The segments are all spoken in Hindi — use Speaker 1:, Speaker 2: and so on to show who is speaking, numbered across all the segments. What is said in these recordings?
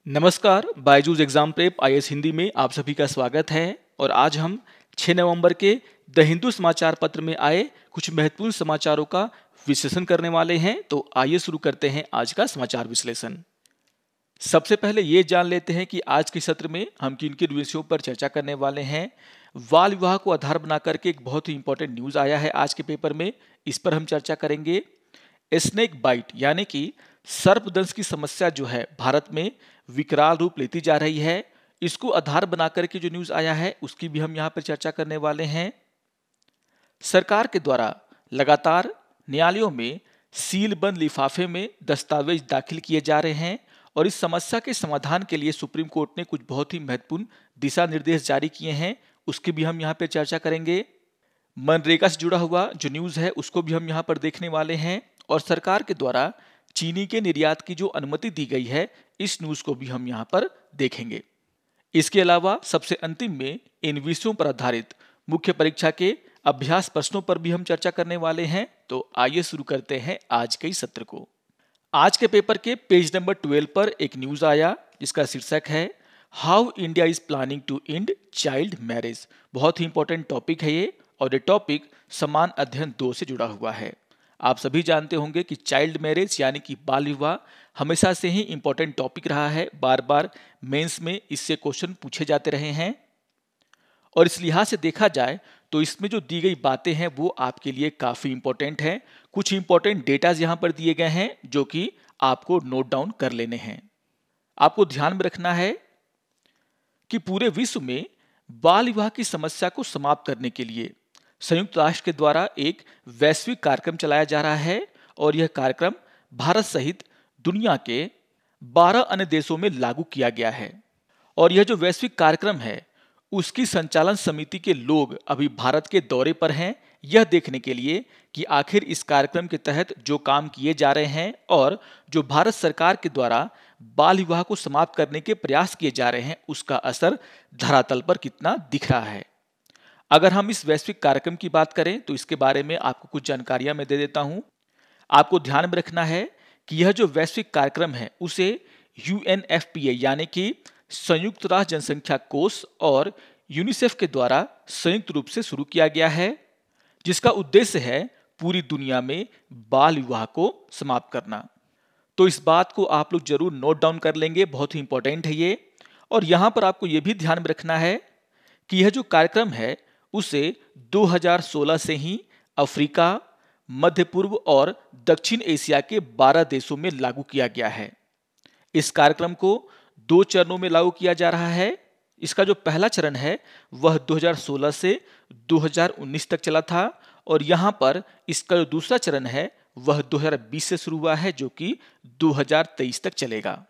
Speaker 1: नमस्कार, Byju's exam prep IAS Hindi में आप सभी का स्वागत है। और आज हम 6 नवंबर के द हिंदू समाचार पत्र में आए कुछ महत्वपूर्ण समाचारों का विश्लेषण करने वाले हैं। तो आइए शुरू करते हैं आज का समाचार विश्लेषण। सबसे पहले ये जान लेते हैं कि आज के सत्र में हम किन किन विषयों पर चर्चा करने वाले हैं। बाल विवाह को आधार बना करके एक बहुत ही इंपॉर्टेंट न्यूज आया है आज के पेपर में, इस पर हम चर्चा करेंगे। स्नेक बाइट यानी कि सर्पदंश की समस्या जो है भारत में विकराल रूप लेती जा रही है, इसको आधार बना करके जो न्यूज आया है उसकी भी हम यहाँ पर चर्चा करने वाले हैं। सरकार के द्वारा लगातार न्यायालयों में सीलबंद लिफाफे में दस्तावेज दाखिल किए जा रहे हैं और इस समस्या के समाधान के लिए सुप्रीम कोर्ट ने कुछ बहुत ही महत्वपूर्ण दिशा निर्देश जारी किए हैं, उसकी भी हम यहाँ पे चर्चा करेंगे। मनरेगा से जुड़ा हुआ जो न्यूज है उसको भी हम यहाँ पर देखने वाले हैं और सरकार के द्वारा चीनी के निर्यात की जो अनुमति दी गई है इस न्यूज को भी हम यहाँ पर देखेंगे। इसके अलावा सबसे अंतिम में इन विषयों पर आधारित मुख्य परीक्षा के अभ्यास प्रश्नों पर भी हम चर्चा करने वाले हैं। तो आइए शुरू करते हैं आज के इस सत्र को। आज के पेपर के पेज नंबर 12 पर एक न्यूज आया जिसका शीर्षक है how India is planning to end child marriage. बहुत ही इंपॉर्टेंट टॉपिक है ये और ये टॉपिक समान अध्ययन 2 से जुड़ा हुआ है। आप सभी जानते होंगे कि चाइल्ड मैरिज यानी कि बाल विवाह हमेशा से ही इंपॉर्टेंट टॉपिक रहा है, बार बार मेंस में इससे क्वेश्चन पूछे जाते रहे हैं और इस लिहाज से देखा जाए तो इसमें जो दी गई बातें हैं वो आपके लिए काफ़ी इंपॉर्टेंट हैं। कुछ इंपॉर्टेंट डेटाज यहाँ पर दिए गए हैं जो कि आपको नोट डाउन कर लेने हैं। आपको ध्यान में रखना है कि पूरे विश्व में बाल विवाह की समस्या को समाप्त करने के लिए संयुक्त राष्ट्र के द्वारा एक वैश्विक कार्यक्रम चलाया जा रहा है और यह कार्यक्रम भारत सहित दुनिया के 12 अन्य देशों में लागू किया गया है। और यह जो वैश्विक कार्यक्रम है उसकी संचालन समिति के लोग अभी भारत के दौरे पर हैं, यह देखने के लिए कि आखिर इस कार्यक्रम के तहत जो काम किए जा रहे हैं और जो भारत सरकार के द्वारा बाल विवाह को समाप्त करने के प्रयास किए जा रहे हैं उसका असर धरातल पर कितना दिख रहा है। अगर हम इस वैश्विक कार्यक्रम की बात करें तो इसके बारे में आपको कुछ जानकारियां मैं दे देता हूं। आपको ध्यान में रखना है कि यह जो वैश्विक कार्यक्रम है उसे UNFPA यानी कि संयुक्त राष्ट्र जनसंख्या कोष और यूनिसेफ के द्वारा संयुक्त रूप से शुरू किया गया है, जिसका उद्देश्य है पूरी दुनिया में बाल विवाह को समाप्त करना। तो इस बात को आप लोग जरूर नोट डाउन कर लेंगे, बहुत ही इंपॉर्टेंट है ये। और यहां पर आपको यह भी ध्यान में रखना है कि यह जो कार्यक्रम है उसे 2016 से ही अफ्रीका, मध्य पूर्व और दक्षिण एशिया के 12 देशों में लागू किया गया है। इस कार्यक्रम को 2 चरणों में लागू किया जा रहा है। इसका जो पहला चरण है वह 2016 से 2019 तक चला था और यहाँ पर इसका जो दूसरा चरण है वह 2020 से शुरू हुआ है जो कि 2023 तक चलेगा।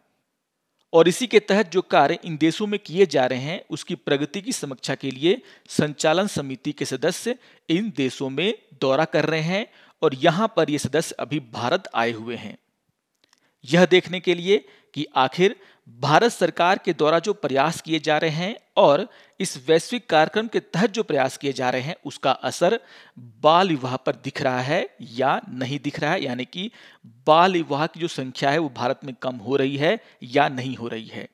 Speaker 1: और इसी के तहत जो कार्य इन देशों में किए जा रहे हैं उसकी प्रगति की समीक्षा के लिए संचालन समिति के सदस्य इन देशों में दौरा कर रहे हैं और यहाँ पर ये सदस्य अभी भारत आए हुए हैं, यह देखने के लिए कि आखिर भारत सरकार के द्वारा जो प्रयास किए जा रहे हैं और इस वैश्विक कार्यक्रम के तहत जो प्रयास किए जा रहे हैं उसका असर बाल विवाह पर दिख रहा है या नहीं दिख रहा है, यानी कि बाल विवाह की जो संख्या है वो भारत में कम हो रही है या नहीं हो रही है।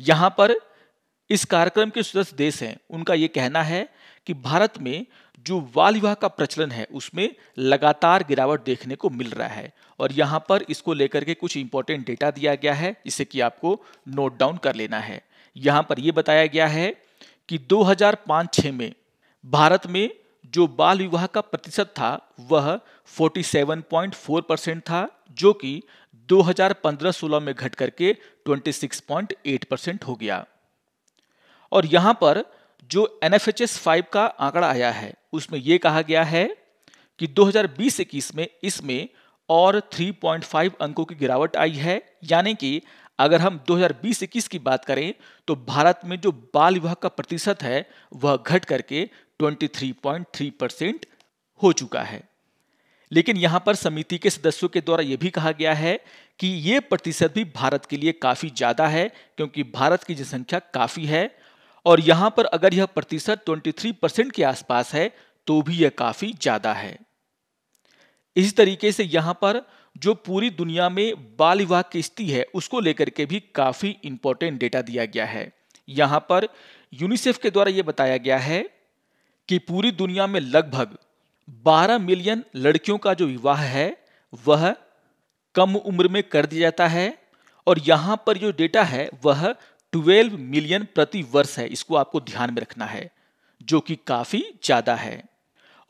Speaker 1: यहाँ पर इस कार्यक्रम के सदस्य देश हैं उनका ये कहना है कि भारत में जो बाल विवाह का प्रचलन है उसमें लगातार गिरावट देखने को मिल रहा है और यहाँ पर इसको लेकर के कुछ इंपॉर्टेंट डेटा दिया गया है जिसे कि आपको नोट डाउन कर लेना है। यहाँ पर यह बताया गया है कि 2005-06 में भारत में जो बाल विवाह का प्रतिशत था वह 47.4% था जो कि 2015-16 में घट करके 26.8% हो गया। और यहाँ पर जो NFHS 5 का आंकड़ा आया है उसमें यह कहा गया है कि 2020-21 में इसमें और 3.5 अंकों की गिरावट आई है, यानी कि अगर हम 2020-21 की बात करें तो भारत में जो बाल विवाह का प्रतिशत है वह घट करके 23.3% हो चुका है। लेकिन यहाँ पर समिति के सदस्यों के द्वारा यह भी कहा गया है कि यह प्रतिशत भी भारत के लिए काफ़ी ज़्यादा है क्योंकि भारत की जनसंख्या काफ़ी है और यहाँ पर अगर यह प्रतिशत 23% के आसपास है तो भी यह काफ़ी ज़्यादा है। इसी तरीके से यहाँ पर जो पूरी दुनिया में बाल विवाह की स्थिति है उसको लेकर के भी काफ़ी इंपॉर्टेंट डेटा दिया गया है। यहाँ पर यूनिसेफ के द्वारा ये बताया गया है कि पूरी दुनिया में लगभग 12 मिलियन लड़कियों का जो विवाह है वह कम उम्र में कर दिया जाता है, और यहाँ पर जो डेटा है वह 12 मिलियन प्रति वर्ष है। इसको आपको ध्यान में रखना है, जो कि काफ़ी ज़्यादा है।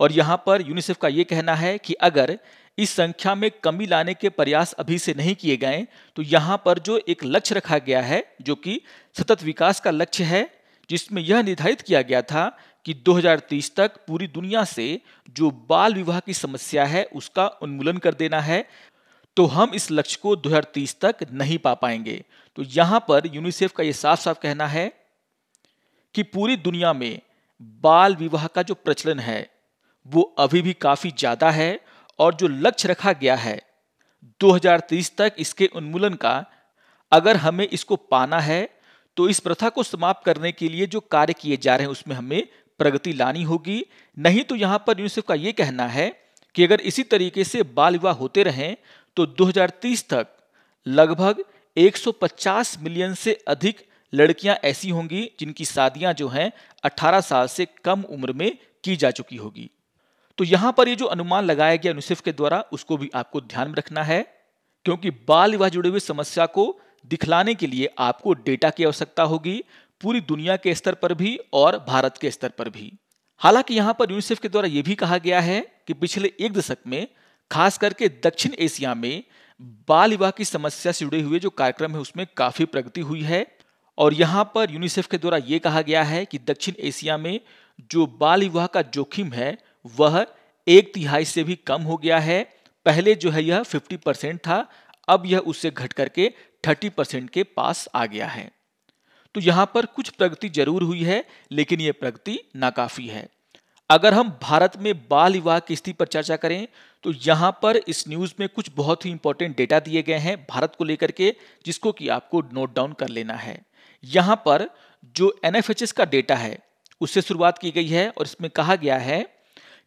Speaker 1: और यहाँ पर यूनिसेफ का ये कहना है कि अगर इस संख्या में कमी लाने के प्रयास अभी से नहीं किए गए तो यहाँ पर जो एक लक्ष्य रखा गया है, जो कि सतत विकास का लक्ष्य है, जिसमें यह निर्धारित किया गया था कि 2030 तक पूरी दुनिया से जो बाल विवाह की समस्या है उसका उन्मूलन कर देना है, तो हम इस लक्ष्य को 2030 तक नहीं पा पाएंगे। तो यहाँ पर यूनिसेफ का ये साफ साफ कहना है कि पूरी दुनिया में बाल विवाह का जो प्रचलन है वो अभी भी काफ़ी ज़्यादा है, और जो लक्ष्य रखा गया है 2030 तक इसके उन्मूलन का, अगर हमें इसको पाना है तो इस प्रथा को समाप्त करने के लिए जो कार्य किए जा रहे हैं उसमें हमें प्रगति लानी होगी। नहीं तो यहाँ पर यूनिसेफ का ये कहना है कि अगर इसी तरीके से बाल विवाह होते रहें तो 2030 तक लगभग 150 मिलियन से अधिक लड़कियां ऐसी होंगी जिनकी शादियां जो हैं 18 साल से कम उम्र में की जा चुकी होगी। तो यहाँ पर ये जो अनुमान लगाया गया यूनिसेफ के द्वारा उसको भी आपको ध्यान में रखना है, क्योंकि बाल विवाह जुड़े हुए समस्या को दिखलाने के लिए आपको डेटा की आवश्यकता होगी, पूरी दुनिया के स्तर पर भी और भारत के स्तर पर भी। हालांकि यहाँ पर यूनिसेफ के द्वारा यह भी कहा गया है कि पिछले एक दशक में खास करके दक्षिण एशिया में बाल विवाह की समस्या से जुड़े हुए जो कार्यक्रम है उसमें काफी प्रगति हुई है। और यहाँ पर यूनिसेफ के द्वारा ये कहा गया है कि दक्षिण एशिया में जो बाल विवाह का जोखिम है वह 1/3 से भी कम हो गया है। पहले जो है यह 50% था, अब यह उससे घट करके 30% के पास आ गया है। तो यहाँ पर कुछ प्रगति जरूर हुई है, लेकिन यह प्रगति नाकाफी है। अगर हम भारत में बाल विवाह की स्थिति पर चर्चा करें तो यहाँ पर इस न्यूज़ में कुछ बहुत ही इंपॉर्टेंट डेटा दिए गए हैं भारत को लेकर के, जिसको कि आपको नोट डाउन कर लेना है। यहाँ पर जो NFHS का डेटा है उससे शुरुआत की गई है, और इसमें कहा गया है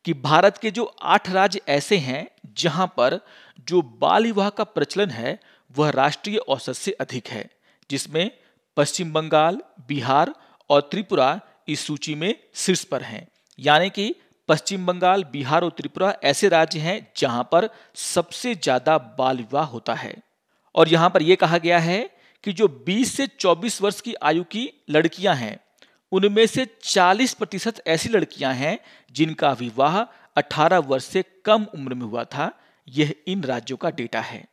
Speaker 1: कि भारत के जो 8 राज्य ऐसे हैं जहां पर जो बाल विवाह का प्रचलन है वह राष्ट्रीय औसत से अधिक है, जिसमें पश्चिम बंगाल, बिहार और त्रिपुरा इस सूची में शीर्ष पर हैं। यानी कि पश्चिम बंगाल, बिहार और त्रिपुरा ऐसे राज्य हैं जहां पर सबसे ज्यादा बाल विवाह होता है। और यहां पर यह कहा गया है कि जो 20 से 24 वर्ष की आयु की लड़कियां हैं उनमें से 40% ऐसी लड़कियां हैं जिनका विवाह 18 वर्ष से कम उम्र में हुआ था। यह इन राज्यों का डेटा है।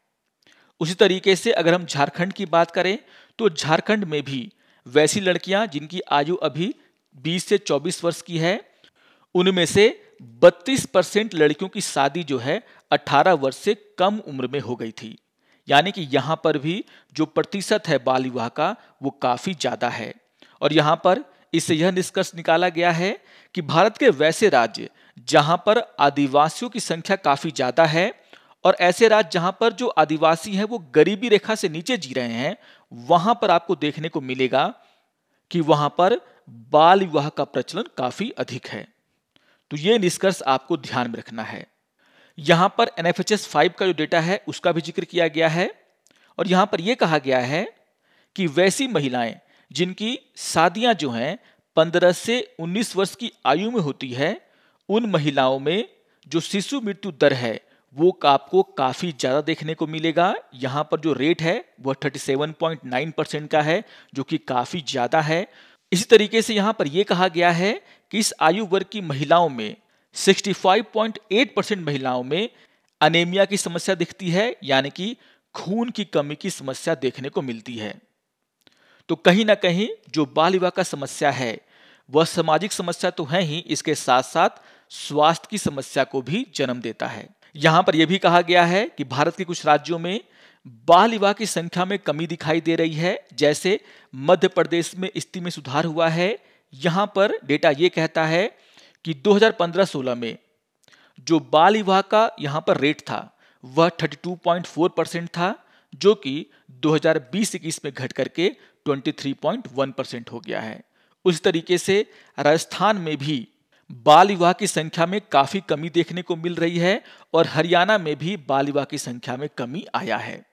Speaker 1: उसी तरीके से अगर हम झारखंड की बात करें तो झारखंड में भी वैसी लड़कियां जिनकी आयु अभी 20 से 24 वर्ष की है, उनमें से 32% लड़कियों की शादी जो है 18 वर्ष से कम उम्र में हो गई थी। यानी कि यहाँ पर भी जो प्रतिशत है बाल विवाह का वो काफ़ी ज़्यादा है। और यहाँ पर इससे यह निष्कर्ष निकाला गया है कि भारत के वैसे राज्य जहाँ पर आदिवासियों की संख्या काफ़ी ज़्यादा है और ऐसे राज्य जहाँ पर जो आदिवासी हैं वो गरीबी रेखा से नीचे जी रहे हैं, वहाँ पर आपको देखने को मिलेगा कि वहाँ पर बाल विवाह का प्रचलन काफ़ी अधिक है। तो ये निष्कर्ष आपको ध्यान में रखना है। यहाँ पर NFHS 5 का जो डेटा है उसका भी जिक्र किया गया है, और यहाँ पर यह कहा गया है कि वैसी महिलाएं जिनकी शादियां जो हैं 15 से 19 वर्ष की आयु में होती है, उन महिलाओं में जो शिशु मृत्यु दर है वो आपको काफ़ी ज़्यादा देखने को मिलेगा। यहाँ पर जो रेट है वह 37.9% का है, जो कि काफ़ी ज़्यादा है। इसी तरीके से यहाँ पर यह कहा गया है कि इस आयु वर्ग की महिलाओं में 65.8% महिलाओं में अनेमिया की समस्या दिखती है, यानी कि खून की कमी की समस्या देखने को मिलती है। तो कहीं ना कहीं जो बाल विवाह का समस्या है वह सामाजिक समस्या तो है ही, इसके साथ साथ स्वास्थ्य की समस्या को भी जन्म देता है। यहाँ पर यह भी कहा गया है कि भारत के कुछ राज्यों में बाल विवाह की संख्या में कमी दिखाई दे रही है। जैसे मध्य प्रदेश में स्थिति में सुधार हुआ है। यहाँ पर डेटा ये कहता है कि 2015-16 में जो बाल विवाह का यहाँ पर रेट था वह 32.4% था, जो कि 2020-21 में घट करके 23.1% हो गया है। उस तरीके से राजस्थान में भी बाल विवाह की संख्या में काफी कमी देखने को मिल रही है और हरियाणा में भी बाल विवाह की संख्या में कमी आया है।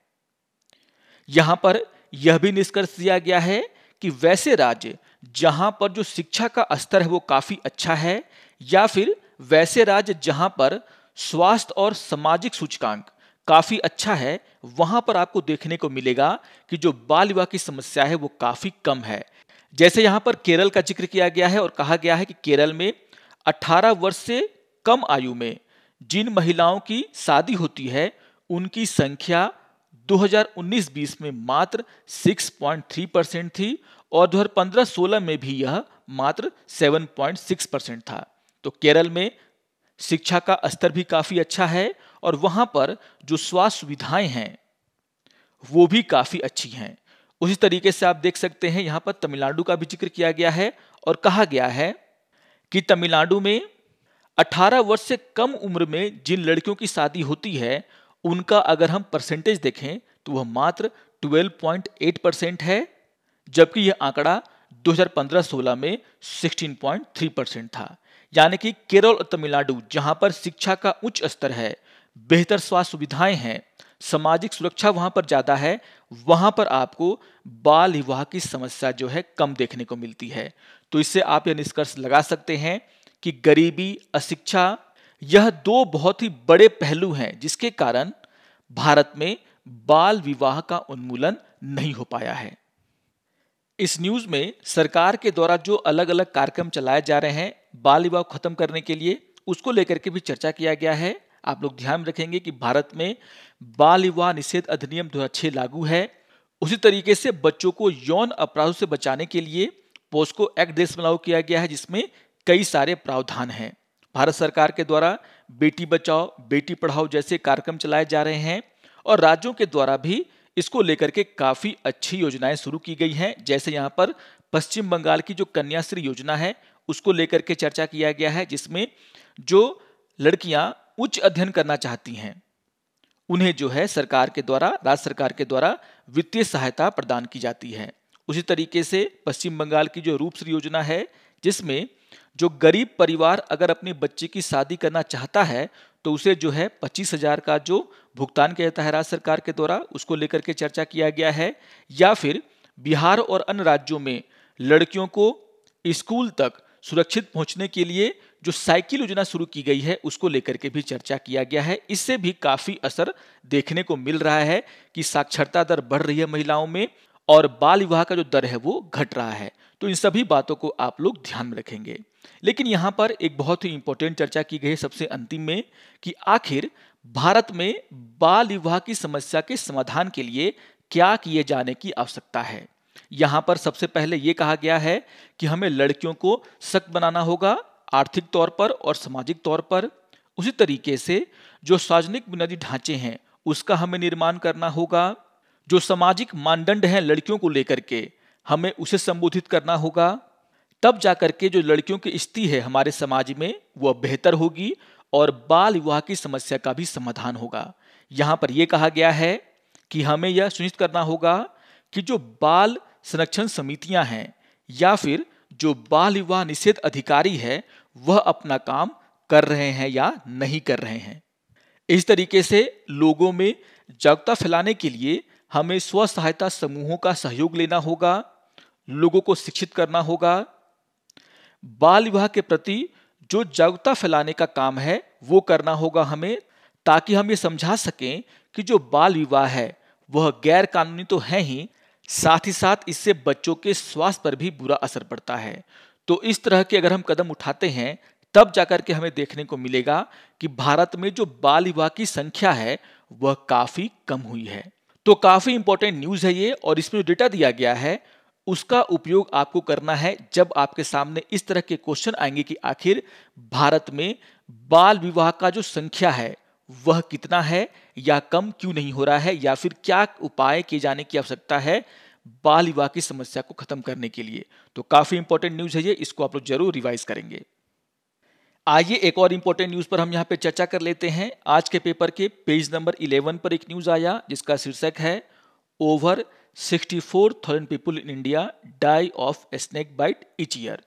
Speaker 1: यहां पर यह भी निष्कर्ष दिया गया है कि वैसे राज्य जहां पर जो शिक्षा का स्तर है वो काफी अच्छा है, या फिर वैसे राज्य जहां पर स्वास्थ्य और सामाजिक सूचकांक काफी अच्छा है, वहां पर आपको देखने को मिलेगा कि जो बाल विवाह की समस्या है वो काफी कम है। जैसे यहां पर केरल का जिक्र किया गया है और कहा गया है कि केरल में 18 वर्ष से कम आयु में जिन महिलाओं की शादी होती है उनकी संख्या 2019-20 में मात्र 6.3% थी और 2015-16 में भी यह मात्र 7.6% था। तो केरल में शिक्षा का स्तर भी काफी अच्छा है और वहां पर जो स्वास्थ्य सुविधाएं हैं वो भी काफी अच्छी हैं। उसी तरीके से आप देख सकते हैं यहां पर तमिलनाडु का भी जिक्र किया गया है और कहा गया है कि तमिलनाडु में 18 वर्ष से कम उम्र में जिन लड़कियों की शादी होती है उनका अगर हम परसेंटेज देखें तो वह मात्र 12.8% है, जबकि यह आंकड़ा 2015-16 में 16.3% था। यानी कि केरल और तमिलनाडु जहां पर शिक्षा का उच्च स्तर है, बेहतर स्वास्थ्य सुविधाएं हैं, सामाजिक सुरक्षा वहां पर ज्यादा है, वहां पर आपको बाल विवाह की समस्या जो है कम देखने को मिलती है। तो इससे आप यह निष्कर्ष लगा सकते हैं कि गरीबी, अशिक्षा यह दो बहुत ही बड़े पहलू हैं जिसके कारण भारत में बाल विवाह का उन्मूलन नहीं हो पाया है। इस न्यूज में सरकार के द्वारा जो अलग अलग कार्यक्रम चलाए जा रहे हैं बाल विवाह को खत्म करने के लिए, उसको लेकर के भी चर्चा किया गया है। आप लोग ध्यान रखेंगे कि भारत में बाल विवाह निषेध अधिनियम 2006 लागू है। उसी तरीके से बच्चों को यौन अपराधों से बचाने के लिए पोस्को एक्ट देश में लागू किया गया है, जिसमें कई सारे प्रावधान हैं। भारत सरकार के द्वारा बेटी बचाओ बेटी पढ़ाओ जैसे कार्यक्रम चलाए जा रहे हैं और राज्यों के द्वारा भी इसको लेकर के काफी अच्छी योजनाएं शुरू की गई हैं। जैसे यहाँ पर पश्चिम बंगाल की जो कन्याश्री योजना है उसको लेकर के चर्चा किया गया है, जिसमें जो लड़कियां उच्च अध्ययन करना चाहती हैं उन्हें जो है सरकार के द्वारा, राज्य सरकार के द्वारा वित्तीय सहायता प्रदान की जाती है। उसी तरीके से पश्चिम बंगाल की जो रूपश्री योजना है, जिसमें जो गरीब परिवार अगर अपने बच्चे की शादी करना चाहता है तो उसे जो है 25,000 का जो भुगतान किया जाता है राज्य सरकार के द्वारा, उसको लेकर के चर्चा किया गया है। या फिर बिहार और अन्य राज्यों में लड़कियों को स्कूल तक सुरक्षित पहुंचने के लिए जो साइकिल योजना शुरू की गई है उसको लेकर के भी चर्चा किया गया है। इससे भी काफी असर देखने को मिल रहा है कि साक्षरता दर बढ़ रही है महिलाओं में और बाल विवाह का जो दर है वो घट रहा है। तो इन सभी बातों को आप लोग ध्यान में रखेंगे। लेकिन यहाँ पर एक बहुत ही इंपॉर्टेंट चर्चा की गई है सबसे अंतिम में कि आखिर भारत में बाल विवाह की समस्या के समाधान के लिए क्या किए जाने की आवश्यकता है। यहाँ पर सबसे पहले ये कहा गया है कि हमें लड़कियों को सशक्त बनाना होगा आर्थिक तौर पर और सामाजिक तौर पर। उसी तरीके से जो सार्वजनिक बुनियादी ढांचे हैं उसका हमें निर्माण करना होगा। जो सामाजिक मानदंड हैं लड़कियों को लेकर के हमें उसे संबोधित करना होगा। तब जाकर के जो लड़कियों की स्थिति है हमारे समाज में वह बेहतर होगी और बाल विवाह की समस्या का भी समाधान होगा। यहाँ पर यह कहा गया है कि हमें यह सुनिश्चित करना होगा कि जो बाल संरक्षण समितियां हैं या फिर जो बाल विवाह निषेध अधिकारी है वह अपना काम कर रहे हैं या नहीं कर रहे हैं। इस तरीके से लोगों में जागरूकता फैलाने के लिए हमें स्व सहायता समूहों का सहयोग लेना होगा, लोगों को शिक्षित करना होगा। बाल विवाह के प्रति जो जागरूकता फैलाने का काम है वो करना होगा हमें, ताकि हम ये समझा सकें कि जो बाल विवाह है वह गैर कानूनी तो है ही, साथ ही साथ इससे बच्चों के स्वास्थ्य पर भी बुरा असर पड़ता है। तो इस तरह के अगर हम कदम उठाते हैं तब जाकर के हमें देखने को मिलेगा कि भारत में जो बाल विवाह की संख्या है वह काफी कम हुई है। तो काफी इंपॉर्टेंट न्यूज है ये और इसमें जो डेटा दिया गया है उसका उपयोग आपको करना है जब आपके सामने इस तरह के क्वेश्चन आएंगे कि आखिर भारत में बाल विवाह का जो संख्या है वह कितना है या कम क्यों नहीं हो रहा है, या फिर क्या उपाय किए जाने की आवश्यकता है बाल विवाह की समस्या को खत्म करने के लिए। तो काफी इंपॉर्टेंट न्यूज है ये, इसको आप लोग जरूर रिवाइज करेंगे। आइए एक और इंपॉर्टेंट न्यूज पर हम यहाँ पे चर्चा कर लेते हैं। आज के पेपर के पेज नंबर 11 पर एक न्यूज आया जिसका शीर्षक है over 64,000 people in India die of snake bite each year.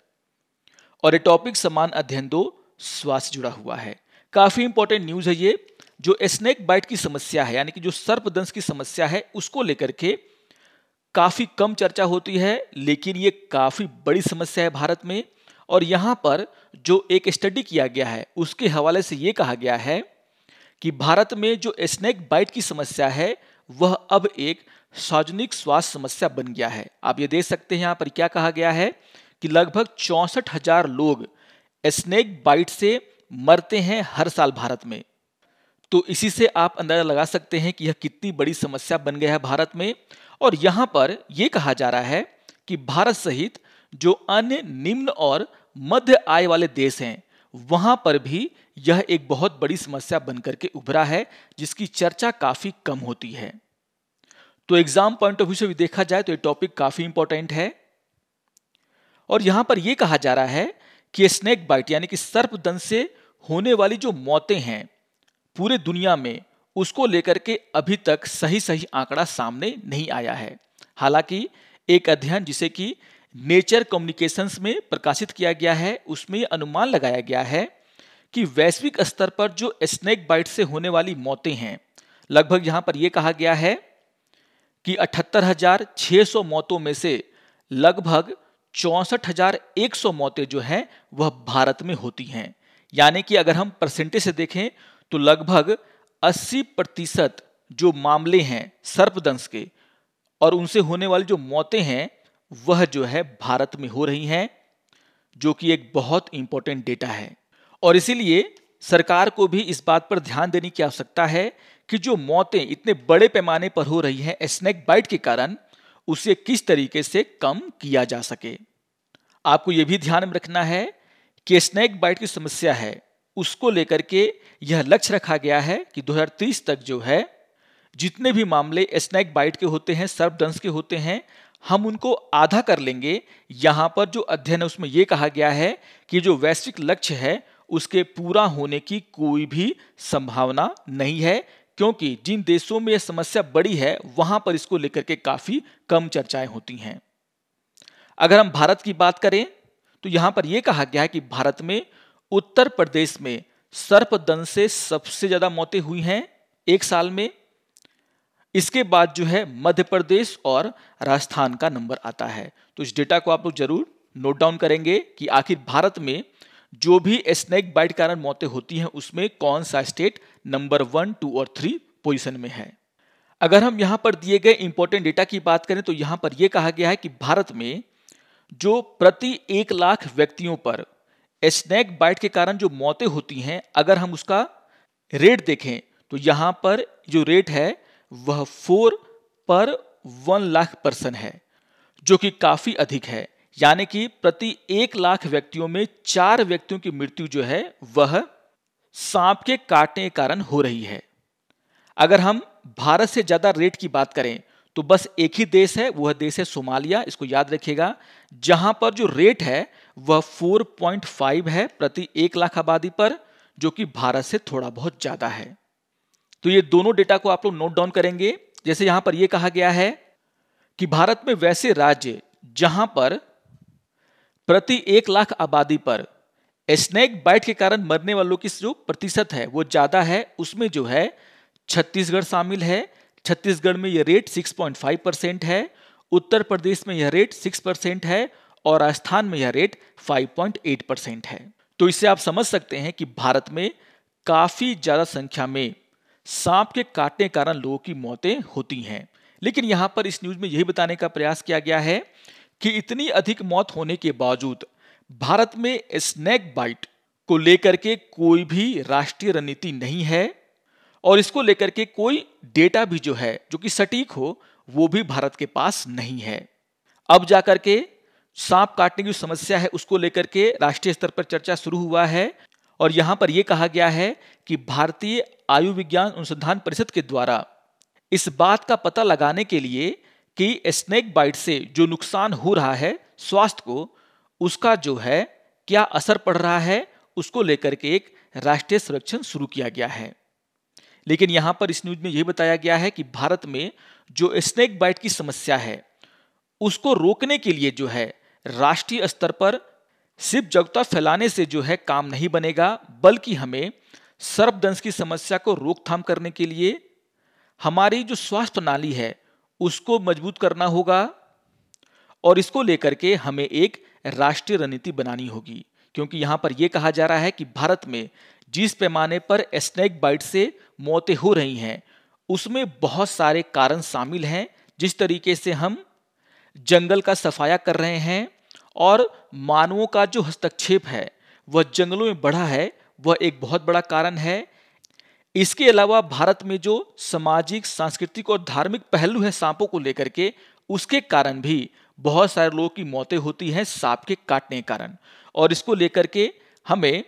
Speaker 1: और ये टॉपिक समान अध्ययन 2 स्वास्थ्य से जुड़ा हुआ है। काफी इंपॉर्टेंट न्यूज है ये। जो स्नेक बाइट की समस्या है यानी कि जो सर्पदंश की समस्या है उसको लेकर के काफी कम चर्चा होती है, लेकिन ये काफी बड़ी समस्या है भारत में। और यहाँ पर जो एक स्टडी किया गया है उसके हवाले से ये कहा गया है कि भारत में जो स्नेक बाइट की समस्या है वह अब एक सार्वजनिक स्वास्थ्य समस्या बन गया है। आप ये देख सकते हैं यहाँ पर क्या कहा गया है कि लगभग 64,000 लोग स्नेक बाइट से मरते हैं हर साल भारत में। तो इसी से आप अंदाजा लगा सकते हैं कि यह कितनी बड़ी समस्या बन गया है भारत में। और यहाँ पर यह कहा जा रहा है कि भारत सहित जो अन्य निम्न और मध्य आय वाले देश हैं वहां पर भी यह एक बहुत बड़ी समस्या बनकर के उभरा है, जिसकी चर्चा काफी कम होती है। तो एग्जाम पॉइंट ऑफ व्यू से भी देखा जाए तो यह टॉपिक काफी इंपॉर्टेंट है। और यहां पर यह कहा जा रहा है कि स्नेक बाइट यानी कि सर्पदंश से होने वाली जो मौतें हैं पूरे दुनिया में, उसको लेकर के अभी तक सही आंकड़ा सामने नहीं आया है। हालांकि एक अध्ययन जिसे कि नेचर कम्युनिकेशंस में प्रकाशित किया गया है उसमें यह अनुमान लगाया गया है कि वैश्विक स्तर पर जो स्नेक बाइट से होने वाली मौतें हैं, लगभग यहां पर यह कहा गया है कि 78,600 मौतों में से लगभग 64,100 मौतें जो हैं वह भारत में होती हैं। यानी कि अगर हम परसेंटेज से देखें तो लगभग 80% जो मामले हैं सर्पदंश के और उनसे होने वाली जो मौतें हैं वह जो है भारत में हो रही हैं, जो कि एक बहुत इंपॉर्टेंट डेटा है। और इसीलिए सरकार को भी इस बात पर ध्यान देने की आवश्यकता है कि जो मौतें इतने बड़े पैमाने पर हो रही हैं स्नेक बाइट के कारण, उसे किस तरीके से कम किया जा सके। आपको यह भी ध्यान में रखना है कि स्नेक बाइट की समस्या है उसको लेकर के यह लक्ष्य रखा गया है कि 2030 तक जो है जितने भी मामले स्नेक बाइट के होते हैं, सर्पदंश के होते हैं, हम उनको आधा कर लेंगे। यहां पर जो अध्ययन है उसमें यह कहा गया है कि जो वैश्विक लक्ष्य है उसके पूरा होने की कोई भी संभावना नहीं है, क्योंकि जिन देशों में यह समस्या बड़ी है वहां पर इसको लेकर के काफी कम चर्चाएं होती हैं। अगर हम भारत की बात करें तो यहां पर यह कहा गया है कि भारत में उत्तर प्रदेश में सर्पदंश से सबसे ज्यादा मौतें हुई हैं एक साल में। इसके बाद जो है मध्य प्रदेश और राजस्थान का नंबर आता है। तो इस डेटा को आप लोग जरूर नोट डाउन करेंगे कि आखिर भारत में जो भी स्नेक बाइट के कारण मौतें होती हैं उसमें कौन सा स्टेट नंबर 1, 2 और 3 पोजीशन में है। अगर हम यहां पर दिए गए इंपॉर्टेंट डेटा की बात करें तो यहां पर यह कहा गया है कि भारत में जो प्रति 1 लाख व्यक्तियों पर स्नेक बाइट के कारण जो मौतें होती हैं, अगर हम उसका रेट देखें तो यहां पर जो रेट है वह 4 पर 1 लाख पर्सन है, जो कि काफी अधिक है। यानी कि प्रति 1 लाख व्यक्तियों में 4 व्यक्तियों की मृत्यु जो है वह सांप के काटने के कारण हो रही है। अगर हम भारत से ज्यादा रेट की बात करें तो बस एक ही देश है, वह देश है सोमालिया, इसको याद रखिएगा, जहां पर जो रेट है वह 4.5 है प्रति 1 लाख आबादी पर, जो कि भारत से थोड़ा बहुत ज्यादा है। तो ये दोनों डेटा को आप लोग नोट डाउन करेंगे। जैसे यहां पर यह कहा गया है कि भारत में वैसे राज्य जहां पर प्रति 1 लाख आबादी पर स्नेक बाइट के कारण मरने वालों की जो प्रतिशत है वो ज्यादा है, उसमें जो है छत्तीसगढ़ शामिल है। छत्तीसगढ़ में यह रेट 6.5% है, उत्तर प्रदेश में यह रेट 6% है और राजस्थान में यह रेट 5.8% है। तो इससे आप समझ सकते हैं कि भारत में काफी ज्यादा संख्या में सांप के काटने के कारण लोगों की मौतें होती हैं। लेकिन यहां पर इस न्यूज में यही बताने का प्रयास किया गया है कि इतनी अधिक मौत होने के बावजूद भारत में स्नेक बाइट को लेकर के कोई भी राष्ट्रीय रणनीति नहीं है और इसको लेकर के कोई डेटा भी जो है जो कि सटीक हो वो भी भारत के पास नहीं है। अब जाकर के सांप काटने की समस्या है उसको लेकर के राष्ट्रीय स्तर पर चर्चा शुरू हुआ है और यहां पर यह कहा गया है कि भारतीय आयुर्विज्ञान अनुसंधान परिषद के द्वारा इस बात का पता लगाने के लिए कि स्नेक बाइट से जो नुकसान हो रहा है स्वास्थ्य को, उसका जो है क्या असर पड़ रहा है, उसको लेकर के एक राष्ट्रीय सर्वेक्षण शुरू किया गया है। लेकिन यहां पर इस न्यूज में यह बताया गया है कि भारत में जो स्नेक बाइट की समस्या है उसको रोकने के लिए जो है राष्ट्रीय स्तर पर सिर्फ जागरूकता फैलाने से जो है काम नहीं बनेगा, बल्कि हमें सर्पदंश की समस्या को रोकथाम करने के लिए हमारी जो स्वास्थ्य प्रणाली है उसको मजबूत करना होगा और इसको लेकर के हमें एक राष्ट्रीय रणनीति बनानी होगी। क्योंकि यहाँ पर यह कहा जा रहा है कि भारत में जिस पैमाने पर स्नेक बाइट से मौतें हो रही हैं उसमें बहुत सारे कारण शामिल हैं। जिस तरीके से हम जंगल का सफाया कर रहे हैं और मानवों का जो हस्तक्षेप है वह जंगलों में बढ़ा है, वह एक बहुत बड़ा कारण है। इसके अलावा भारत में जो सामाजिक, सांस्कृतिक और धार्मिक पहलू है सांपों को लेकर के, उसके कारण भी बहुत सारे लोगों की मौतें होती हैं सांप के काटने के कारण। और इसको लेकर के हमें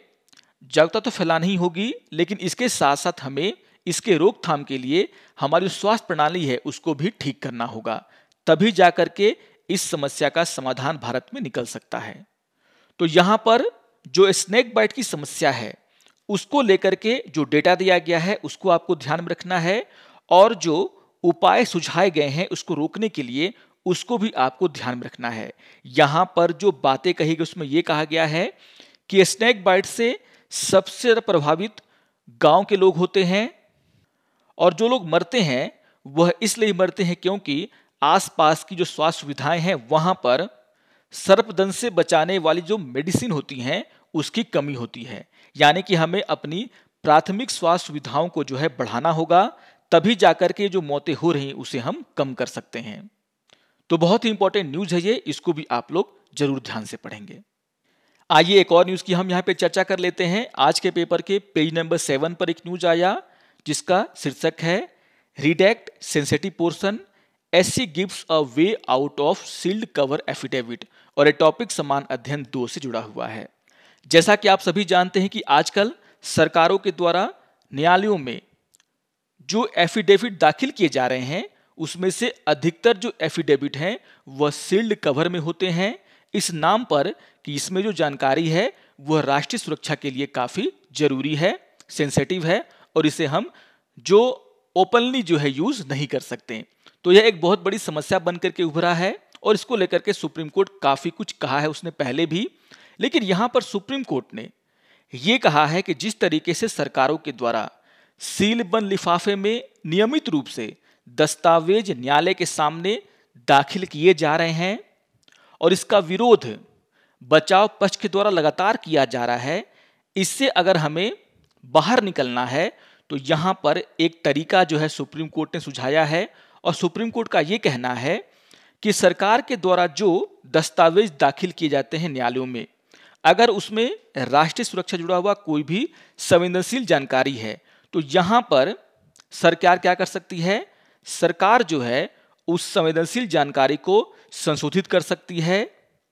Speaker 1: जागरूकता तो फैलानी ही होगी, लेकिन इसके साथ साथ हमें इसके रोकथाम के लिए हमारी स्वास्थ्य प्रणाली है उसको भी ठीक करना होगा, तभी जाकर के इस समस्या का समाधान भारत में निकल सकता है। तो यहाँ पर जो स्नेक बाइट की समस्या है उसको लेकर के जो डेटा दिया गया है उसको आपको ध्यान में रखना है और जो उपाय सुझाए गए हैं उसको रोकने के लिए उसको भी आपको ध्यान में रखना है। यहाँ पर जो बातें कही गई उसमें यह कहा गया है कि स्नेक बाइट से सबसे ज्यादा प्रभावित गांव के लोग होते हैं और जो लोग मरते हैं वह इसलिए मरते हैं क्योंकि आसपास की जो स्वास्थ्य सुविधाएं हैं वहां पर सर्पदंश से बचाने वाली जो मेडिसिन होती हैं उसकी कमी होती है। यानी कि हमें अपनी प्राथमिक स्वास्थ्य सुविधाओं को जो है बढ़ाना होगा, तभी जाकर के जो मौतें हो रही हैं उसे हम कम कर सकते हैं। तो बहुत ही इंपॉर्टेंट न्यूज है ये, इसको भी आप लोग जरूर ध्यान से पढ़ेंगे। आइए एक और न्यूज की हम यहाँ पे चर्चा कर लेते हैं। आज के पेपर के पेज नंबर 7 पर एक न्यूज आया जिसका शीर्षक है redact sensitive portion, SC gives a way out of sealed cover affidavit, और ये टॉपिक समान अध्ययन 2 से जुड़ा हुआ है। जैसा कि आप सभी जानते हैं कि आजकल सरकारों के द्वारा न्यायालयों में जो एफिडेविट दाखिल किए जा रहे हैं उसमें से अधिकतर जो एफिडेविट हैं वह सील्ड कवर में होते हैं, इस नाम पर कि इसमें जो जानकारी है वह राष्ट्रीय सुरक्षा के लिए काफी जरूरी है, सेंसिटिव है और इसे हम जो ओपनली जो है यूज नहीं कर सकते। तो यह एक बहुत बड़ी समस्या बनकर के उभरा है और इसको लेकर के सुप्रीम कोर्ट काफी कुछ कहा है उसने पहले भी, लेकिन यहां पर सुप्रीम कोर्ट ने यह कहा है कि जिस तरीके से सरकारों के द्वारा सील बंद लिफाफे में नियमित रूप से दस्तावेज न्यायालय के सामने दाखिल किए जा रहे हैं और इसका विरोध बचाव पक्ष के द्वारा लगातार किया जा रहा है, इससे अगर हमें बाहर निकलना है तो यहां पर एक तरीका जो है सुप्रीम कोर्ट ने सुझाया है। और सुप्रीम कोर्ट का यह कहना है कि सरकार के द्वारा जो दस्तावेज दाखिल किए जाते हैं न्यायालयों में, अगर उसमें राष्ट्रीय सुरक्षा जुड़ा हुआ कोई भी संवेदनशील जानकारी है तो यहां पर सरकार क्या कर सकती है, सरकार जो है उस संवेदनशील जानकारी को संशोधित कर सकती है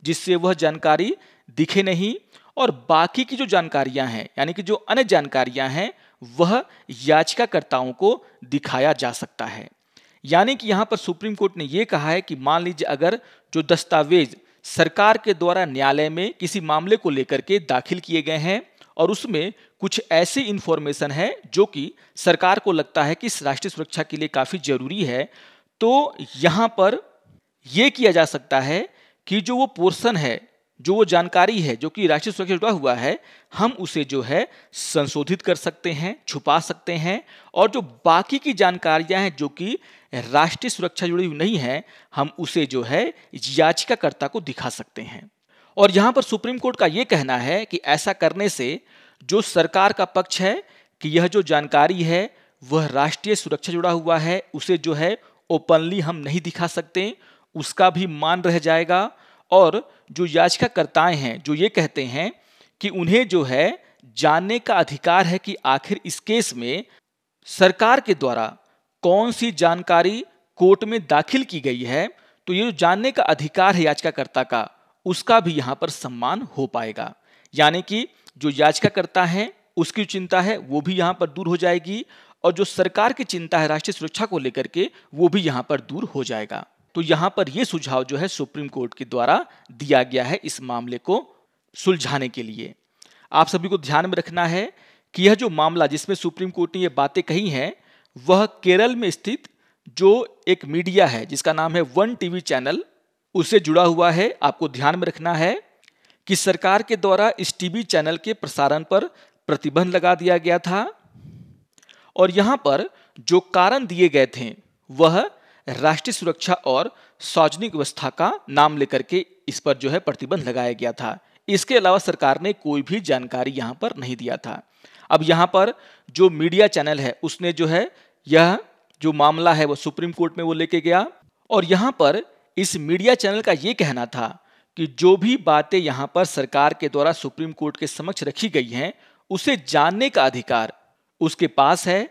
Speaker 1: जिससे वह जानकारी दिखे नहीं, और बाकी की जो जानकारियां हैं यानी कि जो अन्य जानकारियां हैं वह याचिकाकर्ताओं को दिखाया जा सकता है। यानी कि यहां पर सुप्रीम कोर्ट ने यह कहा है कि मान लीजिए अगर जो दस्तावेज सरकार के द्वारा न्यायालय में किसी मामले को लेकर के दाखिल किए गए हैं और उसमें कुछ ऐसी इंफॉर्मेशन है जो कि सरकार को लगता है कि इस राष्ट्रीय सुरक्षा के लिए काफी जरूरी है, तो यहां पर यह किया जा सकता है कि जो वो पोर्शन है, जो वो जानकारी है जो कि राष्ट्रीय सुरक्षा से जुड़ा हुआ है, हम उसे जो है संशोधित कर सकते हैं, छुपा सकते हैं, और जो बाकी की जानकारियां हैं जो कि राष्ट्रीय सुरक्षा जुड़ी हुई नहीं है हम उसे जो है याचिकाकर्ता को दिखा सकते हैं। और यहां पर सुप्रीम कोर्ट का यह कहना है कि ऐसा करने से जो सरकार का पक्ष है कि यह जो जानकारी है वह राष्ट्रीय सुरक्षा जुड़ा हुआ है, उसे जो है ओपनली हम नहीं दिखा सकते, उसका भी मान रह जाएगा। और जो याचिकाकर्ताएं हैं जो ये कहते हैं कि उन्हें जो है जानने का अधिकार है कि आखिर इस केस में सरकार के द्वारा कौन सी जानकारी कोर्ट में दाखिल की गई है, तो ये जो जानने का अधिकार है याचिकाकर्ता का, उसका भी यहां पर सम्मान हो पाएगा। यानी कि जो याचिकाकर्ता है उसकी चिंता है वो भी यहां पर दूर हो जाएगी और जो सरकार की चिंता है राष्ट्रीय सुरक्षा को लेकर के वो भी यहां पर दूर हो जाएगा। तो यहां पर यह सुझाव जो है सुप्रीम कोर्ट के द्वारा दिया गया है इस मामले को सुलझाने के लिए। आप सभी को ध्यान में रखना है कि यह जो मामला जिसमें सुप्रीम कोर्ट ने ये बातें कही हैं वह केरल में स्थित जो एक मीडिया है जिसका नाम है वन टीवी चैनल, उससे जुड़ा हुआ है। आपको ध्यान में रखना है कि सरकार के द्वारा इस टीवी चैनल के प्रसारण पर प्रतिबंध लगा दिया गया था और यहाँ पर जो कारण दिए गए थे वह राष्ट्रीय सुरक्षा और सार्वजनिक व्यवस्था का नाम लेकर के इस पर जो है प्रतिबंध लगाया गया था। इसके अलावा सरकार ने कोई भी जानकारी यहाँ पर नहीं दिया था। अब यहाँ पर जो मीडिया चैनल है उसने जो है यह जो मामला है वो सुप्रीम कोर्ट में वो लेके गया और यहाँ पर इस मीडिया चैनल का ये कहना था कि जो भी बातें यहाँ पर सरकार के द्वारा सुप्रीम कोर्ट के समक्ष रखी गई हैं उसे जानने का अधिकार उसके पास है,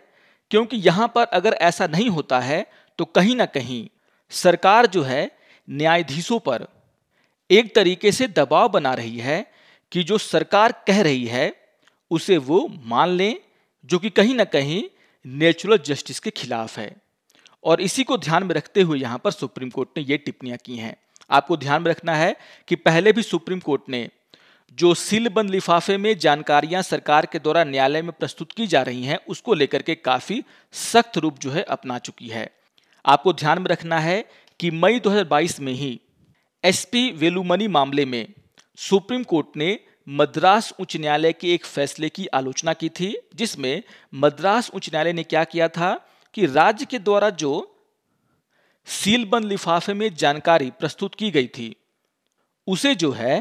Speaker 1: क्योंकि यहाँ पर अगर ऐसा नहीं होता है तो कहीं ना कहीं सरकार जो है न्यायाधीशों पर एक तरीके से दबाव बना रही है कि जो सरकार कह रही है उसे वो मान लें, जो कि कहीं ना कहीं नेचुरल जस्टिस के खिलाफ है। और इसी को ध्यान में रखते हुए यहाँ पर सुप्रीम कोर्ट ने ये टिप्पणियां की हैं। आपको ध्यान में रखना है कि पहले भी सुप्रीम कोर्ट ने जो सीलबंद लिफाफे में जानकारियां सरकार के द्वारा न्यायालय में प्रस्तुत की जा रही हैं उसको लेकर के काफी सख्त रूप जो है अपना चुकी है। आपको ध्यान में रखना है कि मई 2022 में ही एसपी वेलुमणि मामले में सुप्रीम कोर्ट ने मद्रास उच्च न्यायालय के एक फैसले की आलोचना की थी, जिसमें मद्रास उच्च न्यायालय ने क्या किया था कि राज्य के द्वारा जो सीलबंद लिफाफे में जानकारी प्रस्तुत की गई थी उसे जो है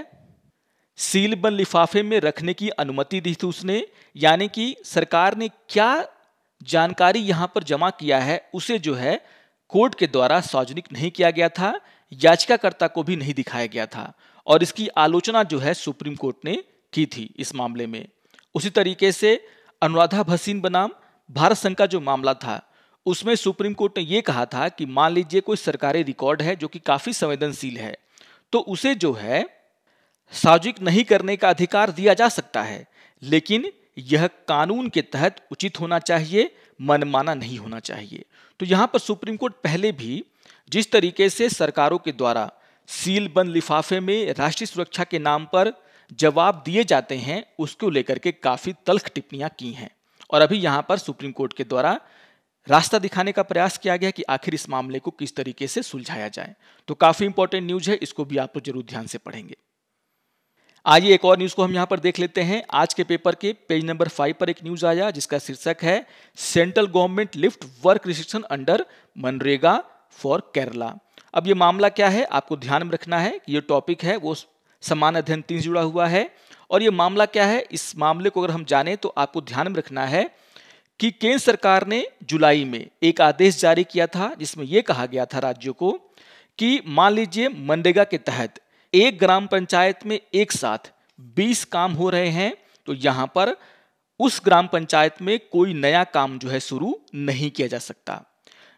Speaker 1: सीलबंद लिफाफे में रखने की अनुमति दी थी उसने, यानी कि सरकार ने क्या जानकारी यहां पर जमा किया है उसे जो है कोर्ट के द्वारा सार्वजनिक नहीं किया गया था, याचिकाकर्ता को भी नहीं दिखाया गया था और इसकी आलोचना जो है सुप्रीम कोर्ट ने की थी इस मामले में। उसी तरीके से अनुराधा भसीन बनाम भारत संघ का जो मामला था उसमें सुप्रीम कोर्ट ने यह कहा था कि मान लीजिए कोई सरकारी रिकॉर्ड है जो कि काफी संवेदनशील है तो उसे जो है सार्वजनिक नहीं करने का अधिकार दिया जा सकता है, लेकिन यह कानून के तहत उचित होना चाहिए, मनमाना नहीं होना चाहिए। तो यहां पर सुप्रीम कोर्ट पहले भी जिस तरीके से सरकारों के द्वारा सीलबंद लिफाफे में राष्ट्रीय सुरक्षा के नाम पर जवाब दिए जाते हैं उसको लेकर के काफी तल्ख टिप्पणियां की हैं और अभी यहां पर सुप्रीम कोर्ट के द्वारा रास्ता दिखाने का प्रयास किया गया कि आखिर इस मामले को किस तरीके से सुलझाया जाए। तो काफी इंपॉर्टेंट न्यूज है, इसको भी आप लोग जरूर ध्यान से पढ़ेंगे। आइए एक और न्यूज को हम यहां पर देख लेते हैं। आज के पेपर के पेज नंबर 5 पर एक न्यूज आया जिसका शीर्षक है central government lift work restriction under MNREGA for Kerala. अब ये मामला क्या है आपको ध्यान में रखना है कि ये टॉपिक है वो समान अध्ययन 3 से जुड़ा हुआ है और ये मामला क्या है, इस मामले को अगर हम जाने तो आपको ध्यान में रखना है कि केंद्र सरकार ने जुलाई में एक आदेश जारी किया था जिसमें यह कहा गया था राज्यों को कि मान लीजिए मनरेगा के तहत एक ग्राम पंचायत में एक साथ 20 काम हो रहे हैं तो यहां पर उस ग्राम पंचायत में कोई नया काम जो है शुरू नहीं किया जा सकता,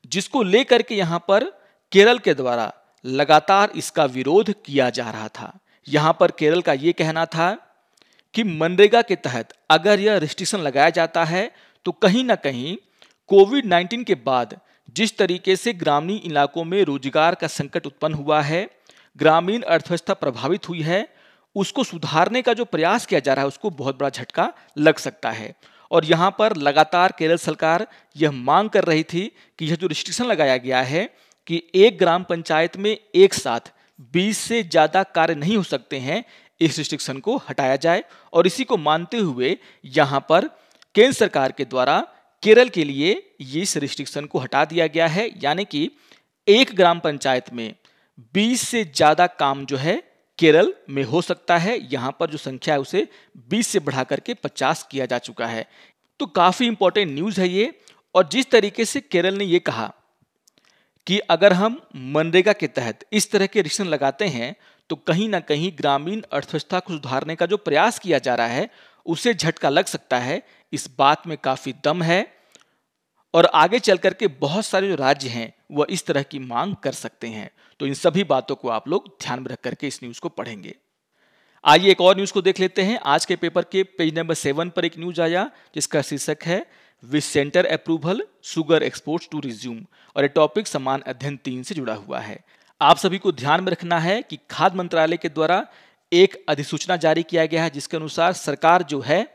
Speaker 1: जिसको लेकर के यहां पर केरल के द्वारा लगातार इसका विरोध किया जा रहा था। यहां पर केरल का यह कहना था कि मनरेगा के तहत अगर यह रिस्ट्रिक्शन लगाया जाता है तो कहीं ना कहीं कोविड-19 के बाद जिस तरीके से ग्रामीण इलाकों में रोजगार का संकट उत्पन्न हुआ है, ग्रामीण अर्थव्यवस्था प्रभावित हुई है, उसको सुधारने का जो प्रयास किया जा रहा है उसको बहुत बड़ा झटका लग सकता है। और यहां पर लगातार केरल सरकार यह मांग कर रही थी कि यह जो रिस्ट्रिक्शन लगाया गया है कि एक ग्राम पंचायत में एक साथ 20 से ज्यादा कार्य नहीं हो सकते हैं, इस रिस्ट्रिक्शन को हटाया जाए। और इसी को मानते हुए यहां पर केंद्र सरकार के द्वारा केरल के लिए इस रिस्ट्रिक्शन को हटा दिया गया है, यानी कि एक ग्राम पंचायत में 20 से ज्यादा काम जो है केरल में हो सकता है। यहां पर जो संख्या है उसे 20 से बढ़ा करके 50 किया जा चुका है। तो काफी इंपॉर्टेंट न्यूज है ये। और जिस तरीके से केरल ने यह कहा कि अगर हम मनरेगा के तहत इस तरह के रिस्ट्रिक्शन लगाते हैं तो कहीं ना कहीं ग्रामीण अर्थव्यवस्था को सुधारने का जो प्रयास किया जा रहा है उसे झटका लग सकता है, इस बात में काफी दम है और आगे चल करके बहुत सारे जो राज्य हैं वह इस तरह की मांग कर सकते हैं। तो इन सभी बातों को आप लोग ध्यान में रख करके इस न्यूज को पढ़ेंगे। आइए एक और न्यूज को देख लेते हैं। आज के पेपर के पेज नंबर 7 पर एक न्यूज आया जिसका शीर्षक है with centre approval sugar exports to resume और ये टॉपिक समान अध्ययन 3 से जुड़ा हुआ है। आप सभी को ध्यान में रखना है कि खाद्य मंत्रालय के द्वारा एक अधिसूचना जारी किया गया है जिसके अनुसार सरकार जो है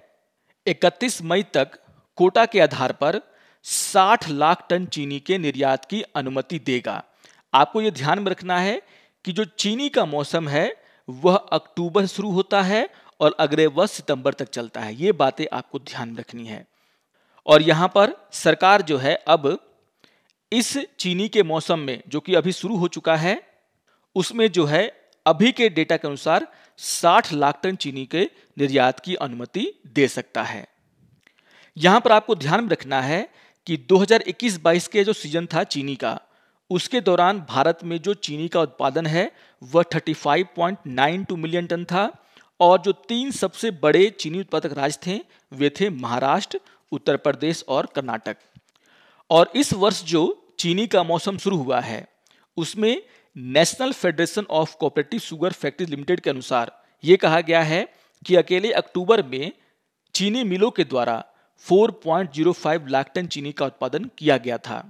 Speaker 1: 31 मई तक कोटा के आधार पर 60 लाख टन चीनी के निर्यात की अनुमति देगा। आपको यह ध्यान में रखना है कि जो चीनी का मौसम है वह अक्टूबर से शुरू होता है और अगले वर्ष सितंबर तक चलता है। ये बातें आपको ध्यान रखनी है। और यहाँ पर सरकार जो है अब इस चीनी के मौसम में, जो कि अभी शुरू हो चुका है, उसमें जो है अभी के डेटा के अनुसार 60 लाख टन चीनी के निर्यात की अनुमति दे सकता है। यहाँ पर आपको ध्यान में रखना है कि 2021-22 के जो सीजन था चीनी का, उसके दौरान भारत में जो चीनी का उत्पादन है वह 35.92 मिलियन टन था और जो 3 सबसे बड़े चीनी उत्पादक राज्य थे वे थे महाराष्ट्र, उत्तर प्रदेश और कर्नाटक। और इस वर्ष जो चीनी का मौसम शुरू हुआ है उसमें national federation of cooperative sugar factory limited के अनुसार ये कहा गया है कि अकेले अक्टूबर में चीनी मिलों के द्वारा 4.05 लाख टन चीनी का उत्पादन किया गया था।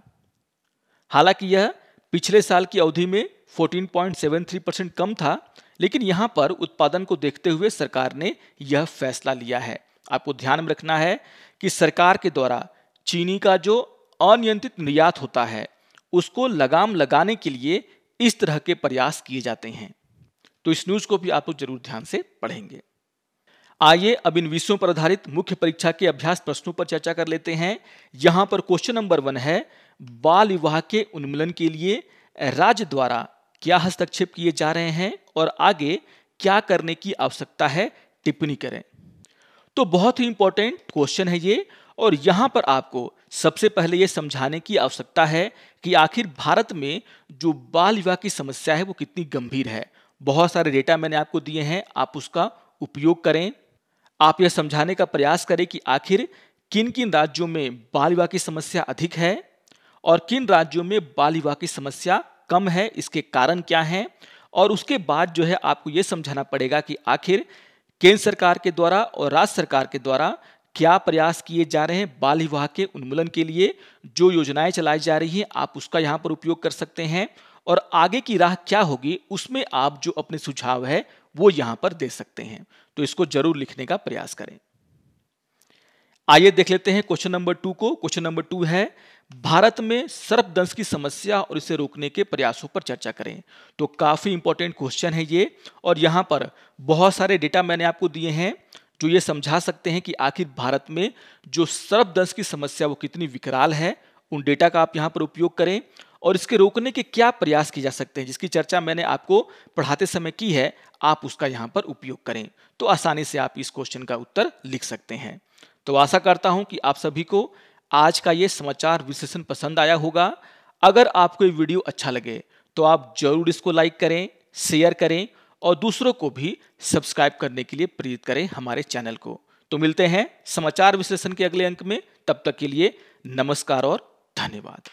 Speaker 1: हालांकि यह पिछले साल की अवधि में 14.73% कम था, लेकिन यहां पर उत्पादन को देखते हुए सरकार ने यह फैसला लिया है। आपको ध्यान में रखना है कि सरकार के द्वारा चीनी का जो अनियंत्रित निर्यात होता है उसको लगाम लगाने के लिए इस तरह के प्रयास किए जाते हैं। तो इस न्यूज को भी आप लोग जरूर ध्यान से पढ़ेंगे। आइए अब इन विषयों पर आधारित मुख्य परीक्षा के अभ्यास प्रश्नों पर चर्चा कर लेते हैं। यहां पर क्वेश्चन नंबर 1 है, बाल विवाह के उन्मूलन के लिए राज्य द्वारा क्या हस्तक्षेप किए जा रहे हैं और आगे क्या करने की आवश्यकता है, टिप्पणी करें। तो बहुत ही इंपॉर्टेंट क्वेश्चन है ये, और यहां पर आपको सबसे पहले यह समझाने की आवश्यकता है कि आखिर भारत में जो बाल विवाह की समस्या है वो कितनी गंभीर है। बहुत सारे डेटा मैंने आपको दिए हैं, आप उसका उपयोग करें। आप यह समझाने का प्रयास करें कि आखिर किन किन राज्यों में बाल विवाह की समस्या अधिक है और किन राज्यों में बाल विवाह की समस्या कम है, इसके कारण क्या हैं। और उसके बाद जो है आपको यह समझाना पड़ेगा कि आखिर केंद्र सरकार के द्वारा और राज्य सरकार के द्वारा क्या प्रयास किए जा रहे हैं बाल विवाह के उन्मूलन के लिए। जो योजनाएं चलाई जा रही हैं आप उसका यहाँ पर उपयोग कर सकते हैं और आगे की राह क्या होगी उसमें आप जो अपने सुझाव है वो यहाँ पर दे सकते हैं। तो इसको जरूर लिखने का प्रयास करें। आइए देख लेते हैं क्वेश्चन नंबर 2 को। क्वेश्चन नंबर 2 है, भारत में सर्पदंश की समस्या और इसे रोकने के प्रयासों पर चर्चा करें। तो काफी इंपॉर्टेंट क्वेश्चन है ये, और यहाँ पर बहुत सारे डेटा मैंने आपको दिए हैं जो ये समझा सकते हैं कि आखिर भारत में जो सर्पदंश की समस्या वो कितनी विकराल है। उन डेटा का आप यहाँ पर उपयोग करें और इसके रोकने के क्या प्रयास किए जा सकते हैं, जिसकी चर्चा मैंने आपको पढ़ाते समय की है, आप उसका यहाँ पर उपयोग करें। तो आसानी से आप इस क्वेश्चन का उत्तर लिख सकते हैं। तो आशा करता हूं कि आप सभी को आज का ये समाचार विश्लेषण पसंद आया होगा। अगर आपको ये वीडियो अच्छा लगे तो आप जरूर इसको लाइक करें, शेयर करें और दूसरों को भी सब्सक्राइब करने के लिए प्रेरित करें हमारे चैनल को। तो मिलते हैं समाचार विश्लेषण के अगले अंक में, तब तक के लिए नमस्कार और धन्यवाद।